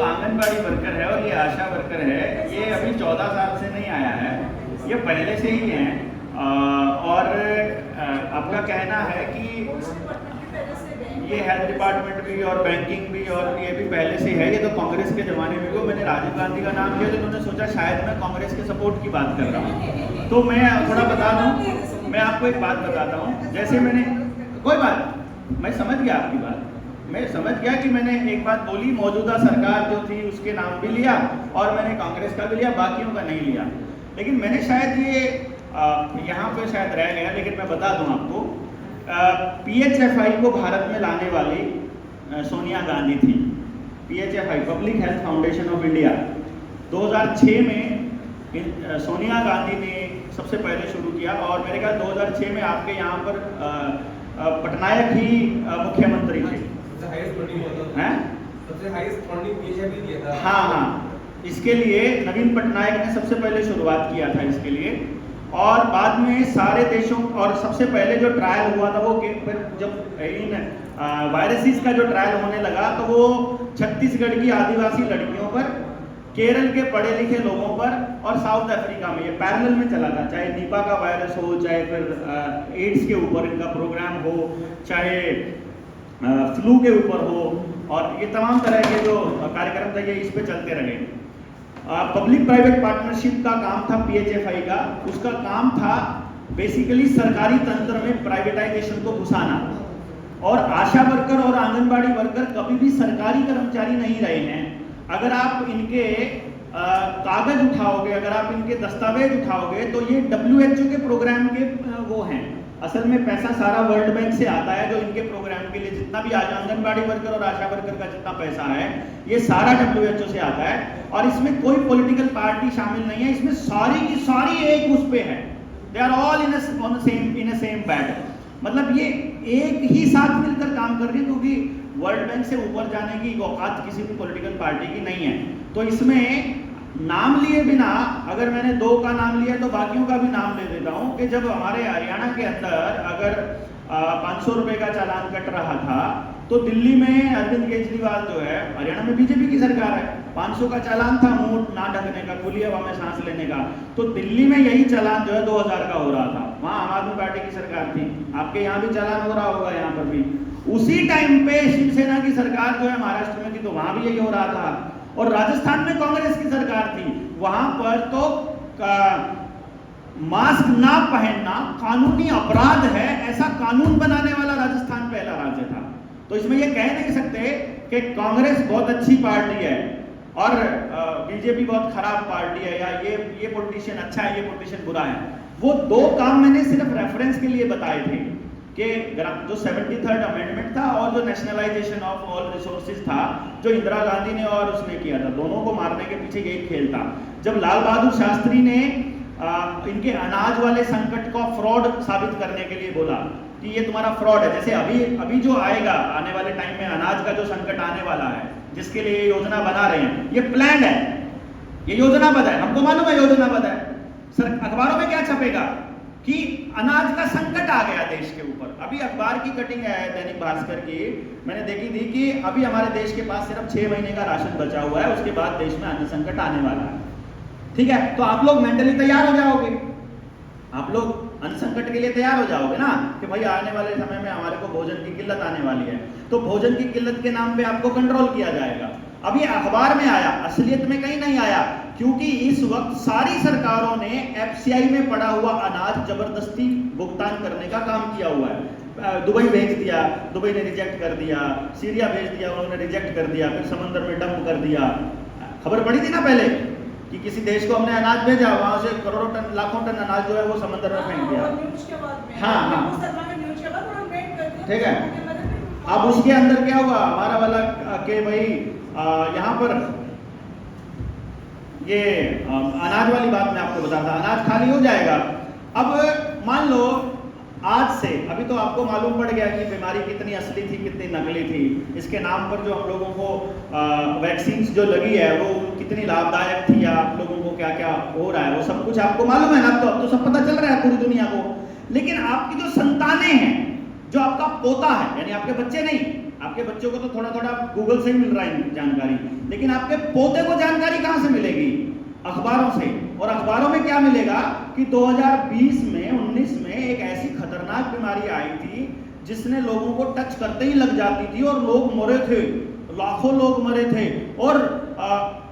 Anganwadi worker है और ये आशा वर्कर है, ये अभी 14 साल से नहीं आया है, ये पहले से ही हैं। और आपका कहना है कि ये हेल्थ डिपार्टमेंट भी और बैंकिंग भी और ये भी पहले से है, ये तो कांग्रेस के ज़माने में भी। मैंने राजीव गांधी का नाम लिया तो उन्होंने सोचा शायद मैं कांग्रेस के सपोर्ट की बात कर रहा हूँ। तो मैं थोड़ा बता दूँ, मैं आपको एक बात बताता हूँ। जैसे मैंने कोई बात, मैं समझ गया आपकी बात, मैं समझ गया कि मैंने एक बात बोली, मौजूदा सरकार जो थी उसके नाम भी लिया और मैंने कांग्रेस का भी लिया, बाकियों का नहीं लिया। लेकिन मैंने शायद ये यहाँ पे शायद रह गया, लेकिन मैं बता दूँ आपको, PHFI को भारत में लाने वाली सोनिया गांधी थी। PHFI, public health foundation of India, 2006 में सोनिया गांधी ने सबसे पहले शुरू किया और मेरे ख्याल 2006 में आपके यहाँ पर पटनायक ही मुख्यमंत्री थे। सबसे हाईएस्ट फंडिंग PHFI दिया था। हाँ, इसके लिए नवीन पटनायक ने सबसे पहले शुरुआत किया था इसके लिए। और बाद में सारे देशों, और सबसे पहले जो ट्रायल हुआ था वो जब इन वायरसेस का जो ट्रायल होने लगा तो वो छत्तीसगढ़ की आदिवासी लड़कियों पर, केरल के पढ़े लिखे लोगों पर और साउथ अफ्रीका में ये पैरेलल में चला था। चाहे निपा का वायरस हो, चाहे फिर एड्स के ऊपर इनका प्रोग्राम हो, चाहे फ्लू के ऊपर हो, और ये तमाम तरह के जो कार्यक्रम थे ये इस पे चलते रहे। पब्लिक प्राइवेट पार्टनरशिप का काम था PHFI का। उसका काम था बेसिकली सरकारी तंत्र में प्राइवेटाइजेशन को घुसाना। और आशा वर्कर और आंगनबाड़ी वर्कर कभी भी सरकारी कर्मचारी नहीं रहे हैं। अगर आप इनके कागज उठाओगे, अगर आप इनके दस्तावेज उठाओगे तो ये WHO के प्रोग्राम के वो हैं। असल में पैसा सारा वर्ल्ड बैंक से आता है, जो इनके प्रोग्राम के लिए जितना भी आज आंगनबाड़ी वर्कर और आशा वर्कर का जितना पैसा है ये सारा WHO से आता है। और इसमें कोई पॉलिटिकल पार्टी शामिल नहीं है, इसमें सारी की सारी एक उस पे है। They are all in a same bat. मतलब ये एक ही साथ मिलकर काम कर रही है, क्योंकि वर्ल्ड बैंक से ऊपर जाने की औकात किसी भी पॉलिटिकल पार्टी की नहीं है। तो इसमें नाम लिए बिना, अगर मैंने 2 का नाम लिया तो बाकियों का भी नाम ले देता हूँ कि जब हमारे हरियाणा के अंदर अगर 500 रुपए का चालान कट रहा था तो दिल्ली में अरविंद केजरीवाल जो है, हरियाणा में BJP की सरकार है, 500 का चालान था मुंह ना ढकने का, खुली हवा में सांस लेने का, तो दिल्ली में यही चालान जो है 2000 का हो रहा था। वहाँ आम आदमी पार्टी की सरकार थी। आपके यहाँ भी चालान हो रहा होगा, यहाँ पर भी। उसी टाइम पे शिवसेना की सरकार जो है महाराष्ट्र में थी, तो वहां भी यही हो रहा था। और राजस्थान में कांग्रेस की सरकार थी, वहां पर तो मास्क ना पहनना कानूनी अपराध है, ऐसा कानून बनाने वाला राजस्थान पहला राज्य था। तो इसमें ये कह नहीं सकते कि कांग्रेस बहुत अच्छी पार्टी है और BJP बहुत खराब पार्टी है, या ये पॉलिटिशियन अच्छा है, ये पॉलिटिशियन बुरा है। वो 2 काम मैंने सिर्फ रेफरेंस के लिए बताए थे कि जो 73rd अमेंडमेंट था और जो नेशनलाइजेशन ऑफ ऑल रिसोर्सेज था, जो इंदिरा गांधी ने और उसने किया था, दोनों को मारने के पीछे यही खेल था। जब लाल बहादुर शास्त्री ने इनके अनाज वाले संकट को फ्रॉड साबित करने के लिए बोला कि ये तुम्हारा फ्रॉड है, जैसे अभी जो आएगा आने वाले टाइम में अनाज का जो संकट आने वाला है, जिसके लिए योजना बना रहे हैं, ये प्लान है, ये योजनाबद्ध है, हमको मालूम है योजनाबद्ध है। सर अखबारों में क्या छपेगा कि अनाज का संकट आ गया देश के ऊपर। अभी अखबार की कटिंग है दैनिक भास्कर की, मैंने देखी थी कि अभी हमारे देश के पास सिर्फ 6 महीने का राशन बचा हुआ है, उसके बाद देश में अन्न संकट आने वाला है। ठीक है, तो आप लोग मेंटली तैयार हो जाओगे, आप लोग अन्न संकट के लिए तैयार हो जाओगे ना, कि भाई आने वाले समय में हमारे को भोजन की किल्लत आने वाली है, तो भोजन की किल्लत के नाम पे आपको कंट्रोल किया जाएगा। अभी अखबार में आया, असलियत में कहीं नहीं आया, क्योंकि इस वक्त सारी सरकारों ने FCI में पड़ा हुआ अनाज जबरदस्ती भुगतान करने का काम किया हुआ है। दुबई भेज दिया, दुबई ने रिजेक्ट कर दिया, सीरिया भेज दिया, उन्होंने रिजेक्ट कर दिया, फिर समंदर में डंप कर दिया। खबर पड़ी थी ना पहले कि किसी देश को हमने अनाज भेजा, वहां से करोड़ों टन, लाखों टन अनाज जो है वो समंदर में फेंक दिया। हाँ, ठीक है। अब उसके अंदर क्या हुआ हमारा वाला के भाई यहाँ पर ये अनाज वाली बात मैं आपको बताता, अनाज खाली हो जाएगा। अब मान लो आज से, अभी तो आपको मालूम पड़ गया कि बीमारी कितनी असली थी कितनी नकली थी, इसके नाम पर जो हम लोगों को वैक्सीन जो लगी है वो कितनी लाभदायक थी, या आप लोगों को क्या क्या हो रहा है वो सब कुछ आपको मालूम है ना। अब तो सब पता चल रहा है पूरी दुनिया को। लेकिन आपकी जो संतानें हैं, जो आपका पोता है, यानी आपके बच्चे नहीं, आपके बच्चों को तो थोड़ा थोड़ा गूगल से ही मिल रहा है जानकारी, लेकिन आपके पोते को जानकारी कहां से मिलेगी? अखबारों से। और अखबारों में क्या मिलेगा कि 2020 में 19 में एक ऐसी खतरनाक बीमारी आई थी जिसने लोगों को टच करते ही लग जाती थी और लोग मरे थे, लाखों लोग मरे थे। और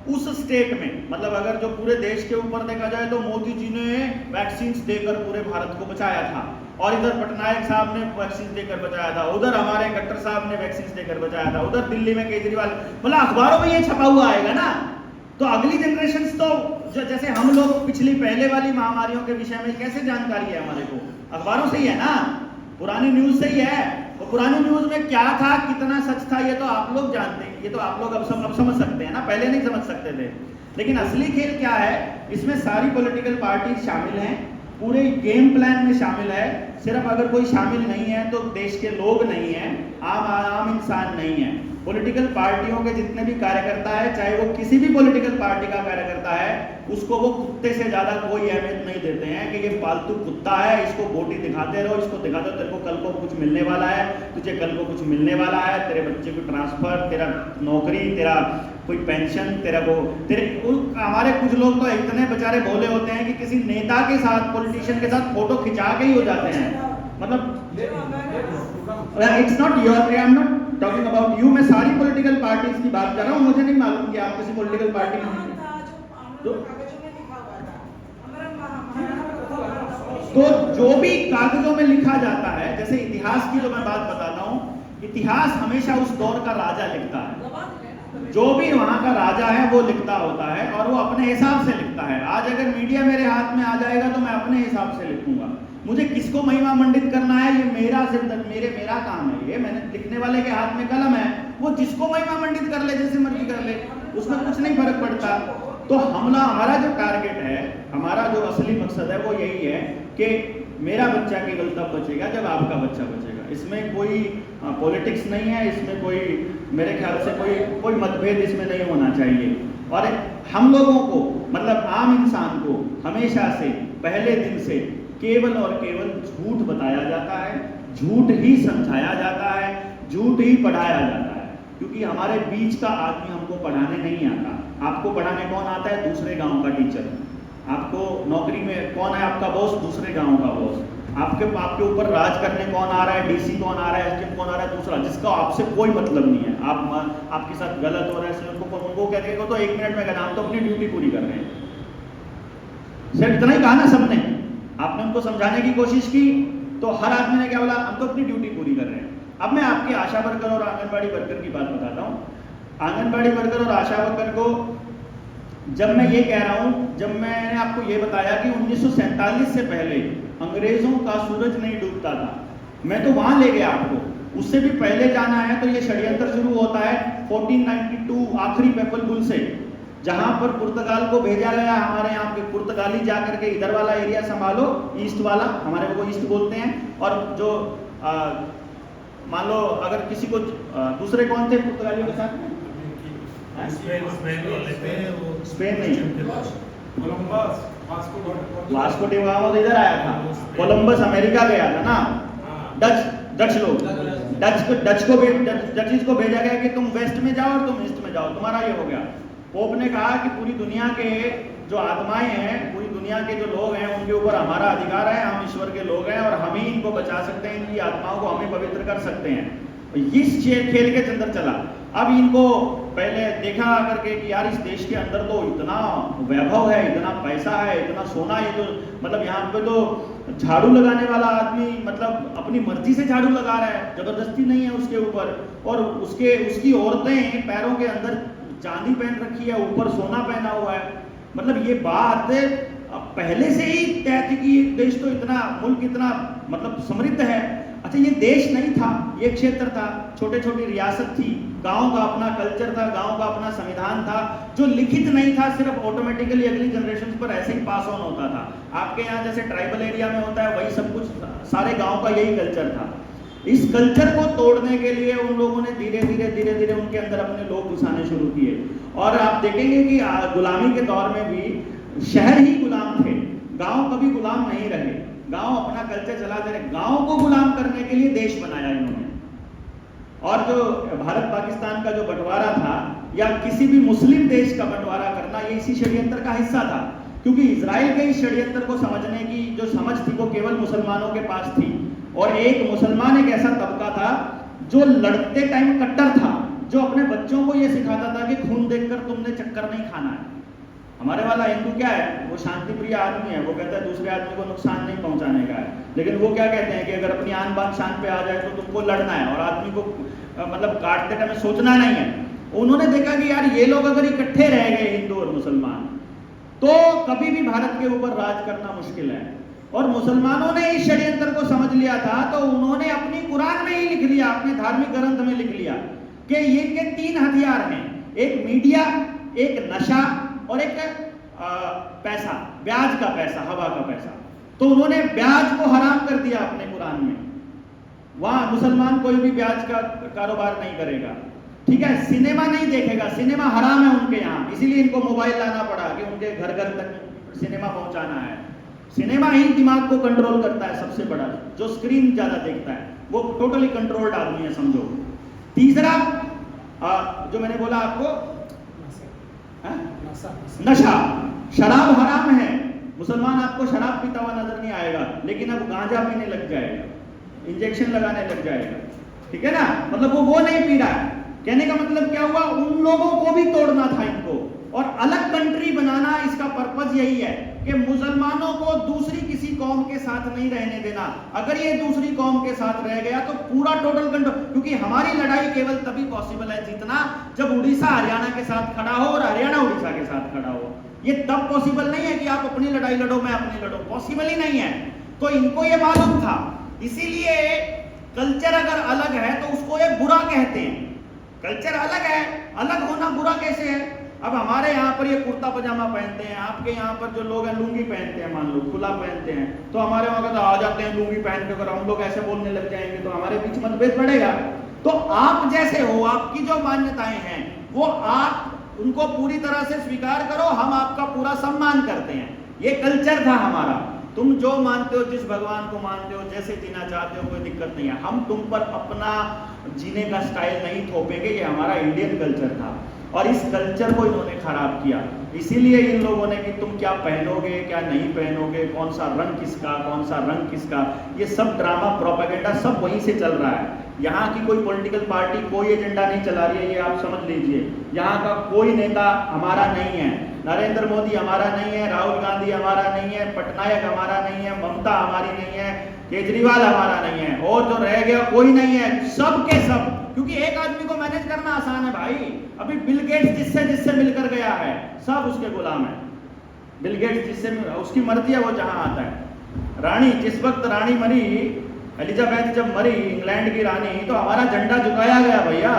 उस स्टेट में, मतलब अगर जो पूरे देश के ऊपर देखा जाए तो मोदी जी ने वैक्सीन देकर पूरे भारत को बचाया था, और इधर पटनायक साहब ने वैक्सीन देकर बचाया था, उधर हमारे खट्टर साहब ने वैक्सीन देकर बचाया था, उधर दिल्ली में केजरीवाल, मतलब अखबारों में ये छपा हुआ आएगा ना। तो अगली जनरेशन तो जो जैसे हम लोग पिछली पहले वाली महामारियों के विषय में कैसे जानकारी है हमारे को, अखबारों से ही है ना, पुरानी न्यूज से ही है। तो पुरानी न्यूज में क्या था, कितना सच था, ये तो आप लोग जानते हैं, ये तो आप लोग अब समझ सकते हैं ना, पहले नहीं समझ सकते थे। लेकिन असली खेल क्या है, इसमें सारी पॉलिटिकल पार्टी शामिल हैं, पूरे गेम प्लान में शामिल है। सिर्फ अगर कोई शामिल नहीं है तो देश के लोग नहीं है, आम इंसान नहीं है। पॉलिटिकल पार्टियों के जितने भी कार्यकर्ता है, चाहे वो किसी भी पॉलिटिकल पार्टी का कार्यकर्ता है, उसको वो कुत्ते से ज्यादा कोई अहमियत नहीं देते हैं कि ये फालतू कुत्ता है, इसको बोटी दिखाते रहो, इसको दिखाते रहो, तेरे को कल को कुछ मिलने वाला है, तुझे कल को कुछ मिलने वाला है, तेरे बच्चे को ट्रांसफर, तेरा नौकरी, तेरा कोई पेंशन, तेरा वो हमारे कुछ लोग तो इतने बेचारे भोले होते हैं कि किसी नेता के साथ, पॉलिटिशियन के साथ फोटो खिंचा के ही हो जाते हैं। मतलब it's not your, I am not talking about you, मैं सारी पॉलिटिकल पार्टीज की बात कर रहा हूँ। मुझे नहीं मालूम कि आप किसी पॉलिटिकल पार्टी में तो जो भी कागजों में लिखा जाता है, जैसे इतिहास की जो मैं बात बताता हूँ, इतिहास हमेशा उस दौर का राजा लिखता है, जो भी वहां का राजा है वो लिखता होता है और वो अपने हिसाब से लिखता है। आज अगर मीडिया मेरे हाथ में आ जाएगा तो मैं अपने हिसाब से लिखूंगा, मुझे किसको महिमा मंडित करना है ये मेरा मेरा काम है, ये मैंने लिखने वाले के हाथ में कलम है, वो जिसको महिमा मंडित कर ले, जैसे मर्जी कर ले, उसमें कुछ नहीं फर्क पड़ता। तो हमारा जो टारगेट है, हमारा जो असली मकसद है वो यही है कि मेरा बच्चा केवल तब बचेगा जब आपका बच्चा बचेगा। इसमें कोई पॉलिटिक्स नहीं है, इसमें कोई मेरे ख्याल से कोई मतभेद इसमें नहीं होना चाहिए। और हम लोगों को, मतलब आम इंसान को, हमेशा से, पहले दिन से केवल और केवल झूठ बताया जाता है, झूठ ही समझाया जाता है, झूठ ही पढ़ाया जाता है, क्योंकि हमारे बीच का आदमी हमको पढ़ाने नहीं आता। आपको पढ़ाने कौन आता है? दूसरे गांव का टीचर। आपको नौकरी में कौन है आपका बॉस? दूसरे गांव का बॉस। आपके ऊपर राज करने कौन आ रहा है? डीसी कौन आ रहा है? एसडीएम कौन आ रहा है? दूसरा, जिसका आपसे कोई मतलब नहीं है। आपके साथ गलत हो रहा है, उनको कहते हैं तो 1 मिनट में कहना हम तो अपनी ड्यूटी पूरी कर रहे हैं। सिर्फ इतना ही कहा ना सबने, आपने उनको समझाने की कोशिश की तो हर आदमी ने क्या बोला? हम तो अपनी ड्यूटी पूरी कर रहे हैं। अब मैं आपके आशा वर्कर और आंगनबाड़ी वर्कर की बात बताता हूँ। आंगनबाड़ी वर्कर और आशा वर्कर को जब मैं ये कह रहा हूँ, जब मैंने आपको ये बताया कि 1947 से पहले अंग्रेजों का सूरज नहीं डूबता था, मैं तो वहां ले गया आपको। उससे भी पहले जाना है तो ये षड्यंत्र शुरू होता है 1492 आखिरी पेपल बुल से, जहां पर पुर्तगाल को भेजा गया। हमारे यहाँ पे पुर्तगाली जाकर के इधर वाला एरिया संभालो, ईस्ट वाला, हमारे को ईस्ट बोलते हैं। और जो मान लो अगर किसी को दूसरे कौन थे पुर्तगालियों के साथ में? स्पेन नहीं, वास्को डी गामा तो इधर आया था, कोलंबस अमेरिका गया था ना। डच लोग, डचीज को भेजा गया कि तुम वेस्ट में जाओ और तुम ईस्ट में जाओ, तुम्हारा ये हो गया। पोप ने कहा कि पूरी दुनिया के जो आत्माएं हैं, पूरी दुनिया के जो लोग हैं, उनके ऊपर हमारा अधिकार है, हम ईश्वर के लोग हैं और हम ही इनको बचा सकते हैं, इनकी आत्माओं को हम ही पवित्र कर सकते हैं। इस खेल के अंदर चला। अब इनको पहले देखा करके कि यार इस देश के अंदर तो इतना वैभव है, इतना पैसा है, इतना सोना है, तो मतलब यहाँ पे तो झाड़ू लगाने वाला आदमी मतलब अपनी मर्जी से झाड़ू लगा रहा है, जबरदस्ती नहीं है उसके ऊपर। और उसकी औरतें पैरों के अंदर चांदी पहन रखी है, ऊपर सोना पहना हुआ है। मतलब ये बात पहले से ही तय थी कि देश तो इतना, मुल्क इतना मतलब समृद्ध है। अच्छा, ये देश नहीं था, ये क्षेत्र था, छोटे छोटी रियासत थी, गांव का अपना कल्चर था, गांव का अपना संविधान था, जो लिखित नहीं था, सिर्फ ऑटोमेटिकली अगली जनरेशन पर ऐसे ही पास ऑन होता था। आपके यहाँ जैसे ट्राइबल एरिया में होता है, वही सब कुछ सारे गांव का यही कल्चर था। इस कल्चर को तोड़ने के लिए उन लोगों ने धीरे धीरे उनके अंदर अपने लोग घुसाने शुरू किए। और आप देखेंगे कि गुलामी के दौर में भी शहर ही गुलाम थे, गांव कभी गुलाम नहीं रहे। गांव अपना कल्चर चलाते रहे। गांव को गुलाम करने के लिए देश बनाया इन्होंने। और जो भारत पाकिस्तान का जो बंटवारा था या किसी भी मुस्लिम देश का बंटवारा करना, ये इसी षड्यंत्र का हिस्सा था। क्योंकि इजराइल के इस षड्यंत्र को समझने की जो समझ थी वो केवल मुसलमानों के पास थी, और एक मुसलमान एक ऐसा तबका था जो लड़ते टाइम कट्टर था, जो अपने बच्चों को ये सिखाता था कि खून देखकर तुमने चक्कर नहीं खाना है। हमारे वाला हिंदू क्या है, वो शांति प्रिय आदमी है, वो कहता है दूसरे आदमी को नुकसान नहीं पहुंचाने का है। लेकिन वो क्या कहते हैं कि अगर अपनी आन बान शान पे आ जाए तो तुमको लड़ना है और आदमी को मतलब काटते टाइम सोचना नहीं है। उन्होंने देखा कि यार ये लोग अगर इकट्ठे रह गए हिंदू और मुसलमान तो कभी भी भारत के ऊपर राज करना मुश्किल है। और मुसलमानों ने इस षड्यंत्र को समझ लिया था, तो उन्होंने अपनी कुरान में ही लिख लिया, अपने धार्मिक ग्रंथ में लिख लिया कि ये के 3 हथियार हैं, एक मीडिया, एक नशा और एक पैसा, ब्याज का पैसा, हवा का पैसा। तो उन्होंने ब्याज को हराम कर दिया अपने कुरान में। वहां मुसलमान कोई भी ब्याज का कारोबार नहीं करेगा, ठीक है। सिनेमा नहीं देखेगा, सिनेमा हराम है उनके यहाँ, इसीलिए इनको मोबाइल लाना पड़ा कि उनके घर घर तक सिनेमा पहुंचाना है। सिनेमा ही दिमाग को कंट्रोल करता है, सबसे बड़ा जो स्क्रीन ज्यादा देखता है वो टोटली कंट्रोल्ड आदमी है, समझो। तीसरा जो मैंने बोला आपको, नशा, शराब हराम है। मुसलमान आपको शराब पीता हुआ नजर नहीं आएगा, लेकिन अब गांजा पीने लग जाएगा, इंजेक्शन लगाने लग जाएगा, ठीक है ना। मतलब वो नहीं पी रहा है। कहने का मतलब क्या हुआ, उन लोगों को भी तोड़ना था इनको, और अलग कंट्री बनाना, इसका पर्पज यही है कि मुसलमानों को दूसरी किसी कौम के साथ नहीं रहने देना। अगर ये दूसरी कौम के साथ रह गया तो पूरा टोटल कंट्रोल, क्योंकि हमारी लड़ाई केवल तभी पॉसिबल है जीतना जब उड़ीसा हरियाणा के साथ खड़ा हो और हरियाणा उड़ीसा के साथ खड़ा हो। ये तब पॉसिबल नहीं है कि आप अपनी लड़ाई लड़ो मैं अपनी लड़ो, पॉसिबल ही नहीं है। तो इनको ये मालूम था, इसीलिए कल्चर अगर अलग है तो उसको ये बुरा कहते हैं। कल्चर अलग है, अलग होना बुरा कैसे है। अब हमारे यहाँ पर ये कुर्ता पजामा पहनते हैं, आपके यहाँ पर जो लोग हैं लुंगी पहनते हैं, मान लो खुला पहनते हैं, तो हमारे वहाँ का तो आ जाते हैं लुंगी पहन के, अगर हम लोग ऐसे बोलने लग जाएंगे तो हमारे बीच मतभेद बढ़ेगा। तो आप जैसे हो, आपकी जो मान्यताएं हैं वो आप उनको पूरी तरह से स्वीकार करो, हम आपका पूरा सम्मान करते हैं। ये कल्चर था हमारा। तुम जो मानते हो, जिस भगवान को मानते हो, जैसे जीना चाहते हो, कोई दिक्कत नहीं है। हम तुम पर अपना जीने का स्टाइल नहीं थोपेंगे, ये हमारा इंडियन कल्चर था। और इस कल्चर को इन्होंने खराब किया। इसीलिए इन लोगों ने कि तुम क्या पहनोगे क्या नहीं पहनोगे, कौन सा रंग किसका, कौन सा रंग किसका, ये सब ड्रामा प्रोपेगेंडा सब वहीं से चल रहा है। यहाँ की कोई पॉलिटिकल पार्टी कोई एजेंडा नहीं चला रही है, ये आप समझ लीजिए। यहाँ का कोई नेता हमारा नहीं है, नरेंद्र मोदी हमारा नहीं है, राहुल गांधी हमारा नहीं है, पटनायक हमारा नहीं है, ममता हमारी नहीं है, केजरीवाल हमारा नहीं है, और जो रह गया कोई नहीं है, सब के सब। क्योंकि एक आदमी को मैनेज करना आसान है भाई। अभी बिल गेट्स जिससे मिलकर गया है सब उसके गुलाम है। बिल गेट्स जिससे उसकी मर्जी है वो जहां आता है। रानी, जिस वक्त रानी मरी, एलिजाबेथ जब मरी, इंग्लैंड की रानी, तो हमारा झंडा झुकाया गया भैया।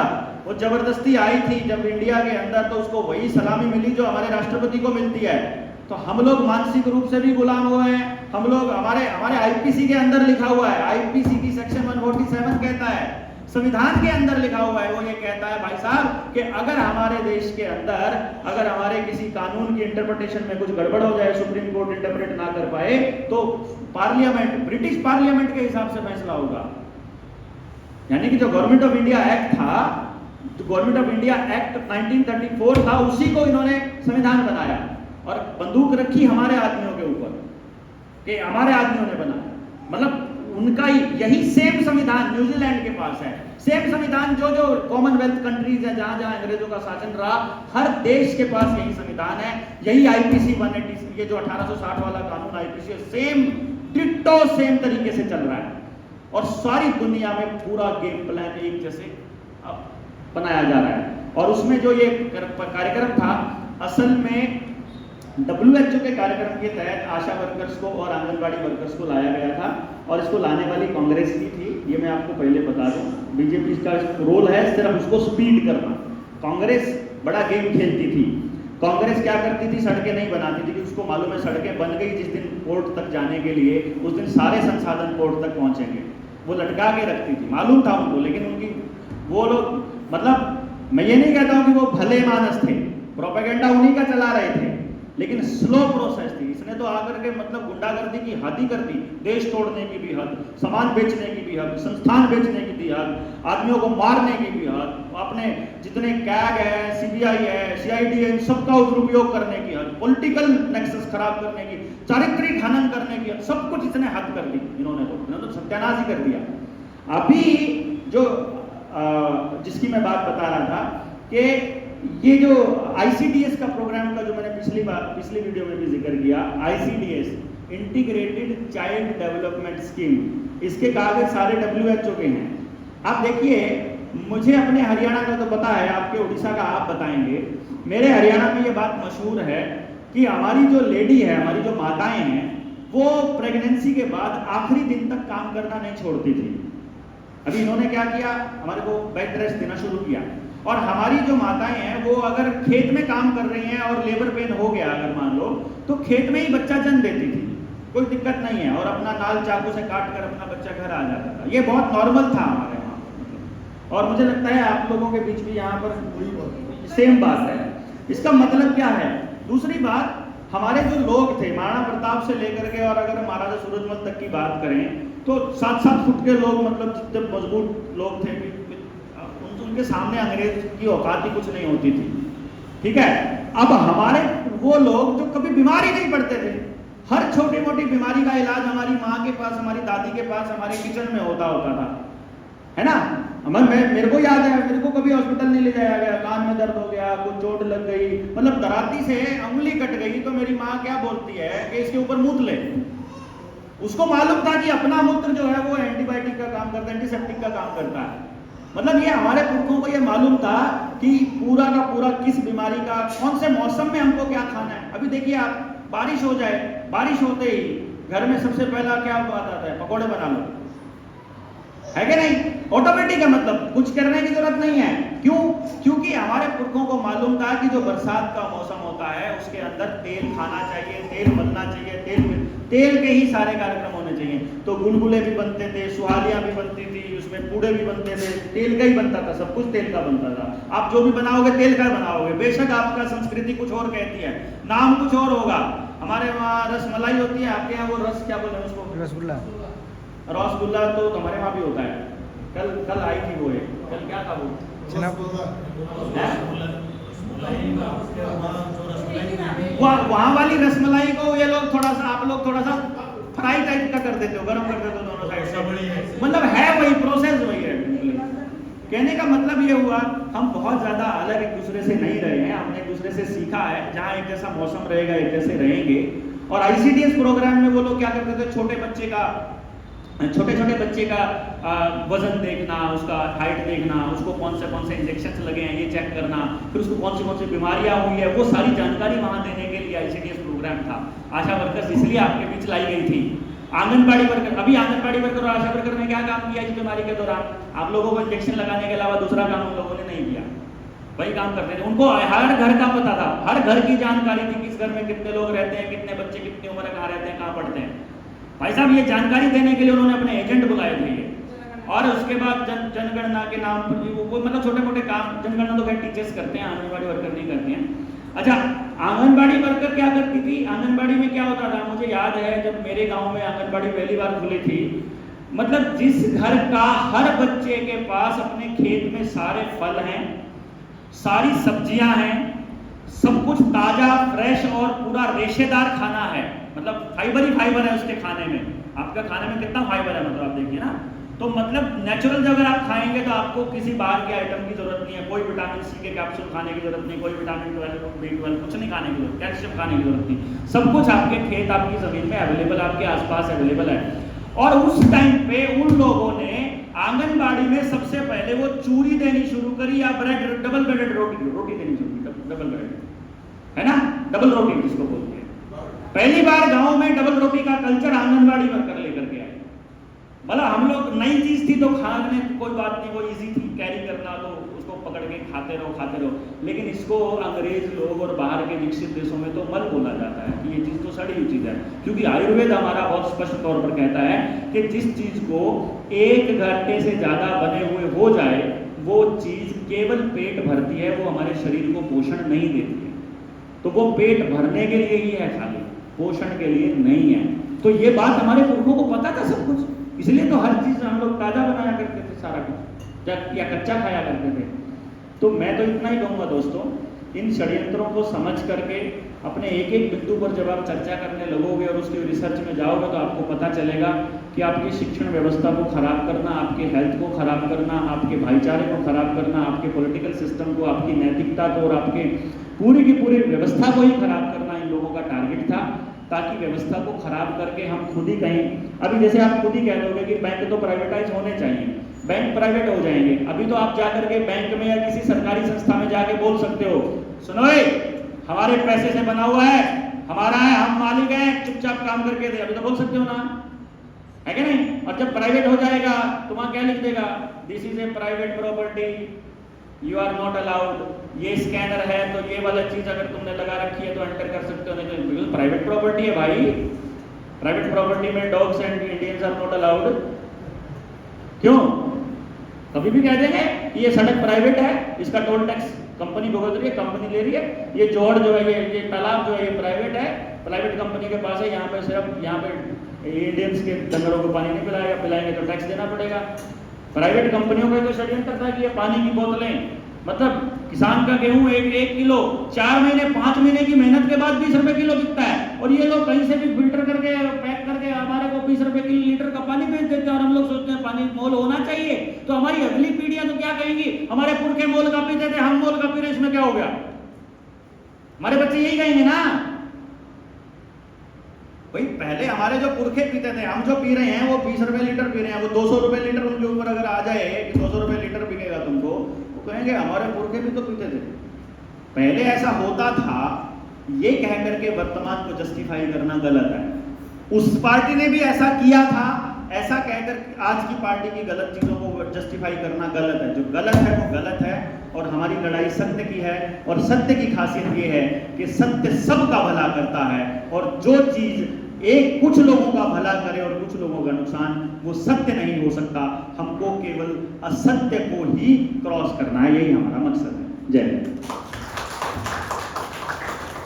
वो जबरदस्ती आई थी जब इंडिया के अंदर, तो उसको वही सलामी मिली जो हमारे राष्ट्रपति को मिलती है। तो हम लोग मानसिक रूप से भी गुलाम हुए हैं। हम लोग हमारे आईपीसी के अंदर लिखा हुआ है, आईपीसी की सेक्शन 147 कहता है, संविधान के अंदर लिखा हुआ है, वो ये कहता है भाई साहब कि अगर हमारे देश के अंदर अगर हमारे किसी कानून की इंटरप्रिटेशन में कुछ गड़बड़ हो जाए, सुप्रीम कोर्ट इंटरप्रेट ना कर पाए, तो पार्लियामेंट, ब्रिटिश पार्लियामेंट के हिसाब से फैसला होगा। यानी कि जो गवर्नमेंट ऑफ इंडिया एक्ट था, जो गवर्नमेंट ऑफ इंडिया एक्ट 1934 था, उसी को इन्होंने संविधान बनाया और बंदूक रखी हमारे आदमियों के ऊपर कि हमारे आदमियों ने बनाया। मतलब उनका यही सेम संविधान न्यूजीलैंड के पास है, सेम संविधान जो कॉमनवेल्थ कंट्रीज है, जहां जहां अंग्रेजों का शासन रहा, हर देश के पास यही संविधान है। यही आईपीसी 180, ये जो 1860 वाला कानून आईपीसी, सेम डिट्टो सेम तरीके से चल रहा है। और सारी दुनिया में पूरा गेम प्लान एक जैसे बनाया जा रहा है। और उसमें जो ये कार्यक्रम था, असल में WHO के कार्यक्रम के तहत आशा वर्कर्स को और आंगनबाड़ी वर्कर्स को लाया गया था, और इसको लाने वाली कांग्रेस की थी। ये मैं आपको पहले बता दूं, बीजेपी का रोल है सिर्फ उसको स्पीड करना। कांग्रेस बड़ा गेम खेलती थी। कांग्रेस क्या करती थी, सड़कें नहीं बनाती थी, क्योंकि उसको मालूम है सड़कें बन गई जिस दिन पोर्ट तक जाने के लिए, उस दिन सारे संसाधन पोर्ट तक पहुंचेंगे। वो लटका के रखती थी, मालूम था उनको। लेकिन उनकी वो लोग, मतलब मैं ये नहीं कहता हूं कि वो भले मानस थे, प्रोपेगेंडा उन्हीं का चला रहे थे, लेकिन स्लो प्रोसेस थी। इसने तो आकर के मतलब गुंडागर्दी की हद ही कर दी, देश तोड़ने की भी हद, सामान बेचने की भी हद, संस्थान बेचने की भी हद, आदमियों को मारने की भी हद, अपने जितने कैग है, सीबीआई है, सीआईडी है, इन सबका दुरुपयोग करने की हद, पॉलिटिकल नेक्सस खराब करने की, चारित्रिक हनन करने की हद, सब कुछ इसने हद कर दी। इन्होंने तो सत्यानाश ही कर दिया। अभी जो जिसकी मैं बात बता रहा था कि ये जो ICDS का प्रोग्राम का जो मैंने पिछली वीडियो में भी जिक्र किया, ICDS integrated child development scheme, इसके कागज सारे WHO के हैं। आप देखिए, मुझे अपने हरियाणा का तो पता है, आपके उड़ीसा का आप बताएंगे। मेरे हरियाणा में ये बात मशहूर है कि हमारी जो लेडी है, हमारी जो माताएं हैं, वो प्रेगनेंसी के बाद आखिरी दिन तक काम करना नहीं छोड़ती थी। अभी इन्होंने क्या किया, हमारे को बेड रेस्ट देना शुरू किया, और हमारी जो माताएं हैं वो अगर खेत में काम कर रही हैं और लेबर पेन हो गया अगर मान लो, तो खेत में ही बच्चा जन्म देती थी, कोई दिक्कत नहीं है, और अपना नाल चाकू से काट कर अपना बच्चा घर आ जाता था। ये बहुत नॉर्मल था हमारे वहाँ, और मुझे लगता है आप लोगों के बीच भी यहाँ पर सेम बात है। इसका मतलब क्या है? दूसरी बात, हमारे जो लोग थे महाराणा प्रताप से लेकर के, और अगर महाराजा सूरजमल तक की बात करें तो 7-7 फुट के लोग, मतलब जितने मजबूत लोग थे, उनके सामने अंग्रेज की औकात ही कुछ नहीं होती थी। ठीक है, अब हमारे वो लोग जो कभी बीमार ही नहीं पड़ते थे, हर छोटी मोटी बीमारी का इलाज हमारी माँ के पास, हमारी दादी के पास, हमारे किचन में होता था, है ना। मेरे को याद है, मेरे को कभी हॉस्पिटल नहीं ले जाया गया, कान में दर्द हो गया, कुछ चोट लग गई, मतलब दराती से उंगली कट गई, तो मेरी माँ क्या बोलती है कि इसके ऊपर मूत्र ले। उसको मालूम था कि अपना मूत्र जो है वो एंटीबायोटिक का काम करता है, एंटीसेप्टिक का काम करता है। मतलब ये हमारे पुरखों को ये मालूम था कि पूरा का पूरा किस बीमारी का, कौन से मौसम में हमको क्या खाना है। अभी देखिए आप, बारिश हो जाए, बारिश होते ही घर में सबसे पहला क्या बात आता है? पकौड़े बना लो, है कि नहीं? ऑटोमेटिक है, मतलब कुछ करने की जरूरत नहीं है। क्यों? क्योंकि हमारे पुरखों को मालूम था कि जो बरसात का मौसम होता है उसके अंदर तेल खाना चाहिए, तेल बनना चाहिए, तेल के ही सारे कार्यक्रम होने चाहिए। तो गुलगुले भी बनते थे, सुहालियां भी बनती थी, उसमें पूड़े भी बनते थे, तेल का ही बनता था, सब कुछ तेल का बनता था। आप जो भी बनाओगे तेल का बनाओगे, बेशक आपका संस्कृति कुछ और कहती है, नाम कुछ और होगा। हमारे वहाँ रसमलाई होती है, आपके यहाँ वो रस क्या बोलते हैं उसको? रसगुल्ला। रसगुल्ला तो हमारे वहाँ भी होता है। कल आई थी वो, है कल क्या था वो? वहाँ वाली रसमलाई को ये लोग थोड़ा सा, आप लोग थोड़ा सा फ्राई टाइप का कर देते हो, गरम कर देते हो दोनों साइड से, मतलब है वही प्रोसेस, वही है। कहने का मतलब ये हुआ, हम बहुत ज्यादा अलग एक दूसरे से नहीं रहे हैं, हमने एक दूसरे से सीखा है। जहाँ एक जैसा मौसम रहेगा एक जैसे रहेंगे। और ICDS प्रोग्राम में वो लोग क्या करते थे, छोटे छोटे बच्चे का वजन देखना, उसका हाइट देखना, उसको कौन से इंजेक्शन लगे हैं ये चेक करना, फिर उसको कौन सी बीमारियां हुई है, वो सारी जानकारी वहां देने के लिए ICDS प्रोग्राम था। आशा वर्कर्स इसलिए आपके बीच लाई गई थी। आंगनबाड़ी वर्कर, अभी आंगनबाड़ी वर्कर और आशा वर्कर ने क्या काम किया इस बीमारी के दौरान? आप लोगों को इंजेक्शन लगाने के अलावा दूसरा काम उन लोगों ने नहीं किया, वही काम करते थे। उनको हर घर का पता था, हर घर की जानकारी थी, किस घर में कितने लोग रहते हैं, कितने बच्चे, कितनी उम्र, कहाँ रहते हैं, कहाँ पढ़ते हैं। भाई साहब, ये जानकारी देने के लिए उन्होंने अपने एजेंट बुलाए थे ये। और उसके बाद जनगणना के नाम पर वो मतलब छोटे मोटे काम, जनगणना तो खैर टीचर्स करते हैं, आंगनबाड़ी वर्कर नहीं करते हैं। अच्छा, आंगनबाड़ी वर्कर क्या करती थी? आंगनबाड़ी में क्या होता था, मुझे याद है जब मेरे गांव में आंगनबाड़ी पहली बार खुली थी, मतलब जिस घर का हर बच्चे के पास अपने खेत में सारे फल हैं, सारी सब्जियां हैं, सब कुछ ताजा फ्रेश और पूरा रेशेदार खाना है, मतलब फाइबर ही फाइबर है उसके खाने में। आपका खाने में कितना फाइबर है, मतलब आप देखिए ना। तो मतलब नेचुरल अगर आप खाएंगे तो आपको किसी बाहर के आइटम की जरूरत नहीं है, कोई विटामिन सी के कैप्सूल खाने की जरूरत नहीं, कोई विटामिन 12, B12 कुछ नहीं खाने की जरूरत, कैल्शियम खाने की जरूरत नहीं, सब कुछ आपके खेत, आपकी जमीन में अवेलेबल, आपके आसपास अवेलेबल है। और उस टाइम पे उन लोगों ने आंगनबाड़ी में सबसे पहले वो चूरी देनी शुरू करी, या ब्रेड, डबल ब्रेडेड रोटी देनी शुरू की, डबल ब्रेड, है ना, डबल रोटी जिसको बोलते हैं। पहली बार गांव में डबल रोटी का कल्चर आंगनबाड़ी वर्कर लेकर के आए। मतलब हम लोग नई चीज थी तो खाने कोई बात नहीं, वो इजी थी कैरी करना, तो उसको पकड़ के खाते रहो। लेकिन इसको अंग्रेज लोग और बाहर के विकसित देशों में तो मल बोला जाता है कि ये चीज तो सड़ी हुई चीज है। क्योंकि आयुर्वेद हमारा बहुत स्पष्ट तौर पर कहता है कि जिस चीज को 1 घंटे से ज्यादा बने हुए हो जाए, वो चीज केवल पेट भरती है, वो हमारे शरीर को पोषण नहीं देती है। तो वो पेट भरने के लिए ही है, खाली पोषण के लिए नहीं है। तो ये बात हमारे पुरखों को पता था सब कुछ, इसलिए तो हर चीज हम लोग ताजा बनाया करते थे, सारा कुछ या कच्चा खाया करते थे। तो मैं तो इतना ही कहूँगा दोस्तों, इन षड्यंत्रों को समझ करके अपने एक एक बिंदु पर जब आप चर्चा करने लगोगे और उसके रिसर्च में जाओगे तो आपको पता चलेगा कि आपकी शिक्षण व्यवस्था को खराब करना, आपके हेल्थ को खराब करना, आपके भाईचारे को खराब करना, आपके पॉलिटिकल सिस्टम को, आपकी नैतिकता को और आपके पूरी की पूरी व्यवस्था को ही खराब करना इन लोगों का टारगेट था, ताकि व्यवस्था को खराब करके हम खुद ही कहीं, अभी जैसे आप खुद ही कह दोगे कि बैंक तो प्राइवेटाइज होने चाहिए, बैंक प्राइवेट हो जाएंगे। अभी तो आप जाकर के बैंक में या किसी सरकारी संस्था में जाके बोल सकते हो, सुनो हमारे पैसे से बना हुआ है, हमारा है, हम मालिक हैं, चुपचाप काम करके दे, अभी तो बोल सकते हो ना, है कि नहीं? और जब प्राइवेट हो जाएगा तो वहां क्या लिख देगा, this is a private property, you are not allowed, ये स्कैनर है तो ये वाला चीज अगर तुमने लगा रखी है तो एंटर कर सकते हो, नहीं तो बिल्कुल प्राइवेट प्रॉपर्टी है भाई। प्राइवेट प्रॉपर्टी में dogs and Indians are not allowed, क्यों? कभी भी कह देंगे कि ये सड़क प्राइवेट है, इसका टोल टैक्स कंपनी भुगत रही है, कंपनी ले रही है, ये जोड़ जो है, ये तालाब जो है ये प्राइवेट है, प्राइवेट कंपनी के पास है, यहाँ पे सिर्फ यहाँ पे इंडियंस के डंगरों को पानी नहीं पिलाएगा, पिलाएंगे तो टैक्स देना पड़ेगा। प्राइवेट कंपनियों का तो षड्यंत्र था कि ये पानी की बोतलें, मतलब किसान का गेहूं एक किलो 4 महीने 5 महीने की मेहनत के बाद 20 रुपए किलो बिकता है, और ये लोग कहीं से भी फिल्टर करके पैक करके हमारे को 20 रुपए की लीटर का पानी बेच देते हैं, और हम लोग सोचते हैं पानी मोल होना चाहिए। तो हमारी अगली पीढ़ियां तो क्या कहेंगी, हमारे पुरखे मोल का पीते थे, हम मोल का पी रहे, इसमें क्या हो गया? हमारे बच्चे यही कहेंगे ना भाई, पहले हमारे जो पुरखे पीते थे, हम जो पी रहे हैं वो 20 रुपए लीटर पी रहे हैं, वो 200 रुपए लीटर उनके ऊपर अगर आ जाए कि 200 रुपए लीटर बिकेगा तुमको, वो कहेंगे हमारे पुरखे भी तो पीते थे, पहले ऐसा होता था। ये कह करके वर्तमान को जस्टिफाई करना गलत है। उस पार्टी ने भी ऐसा किया था, ऐसा कहकर आज की पार्टी की गलत चीजों को जस्टिफाई करना गलत है। जो गलत है वो गलत है, और हमारी लड़ाई सत्य की है, और सत्य की खासियत ये है कि सत्य सबका भला करता है, और जो चीज एक कुछ लोगों का भला करे और कुछ लोगों का नुकसान, वो सत्य नहीं हो सकता। हमको केवल असत्य को ही क्रॉस करना है, यही हमारा मकसद है। जय हिंद।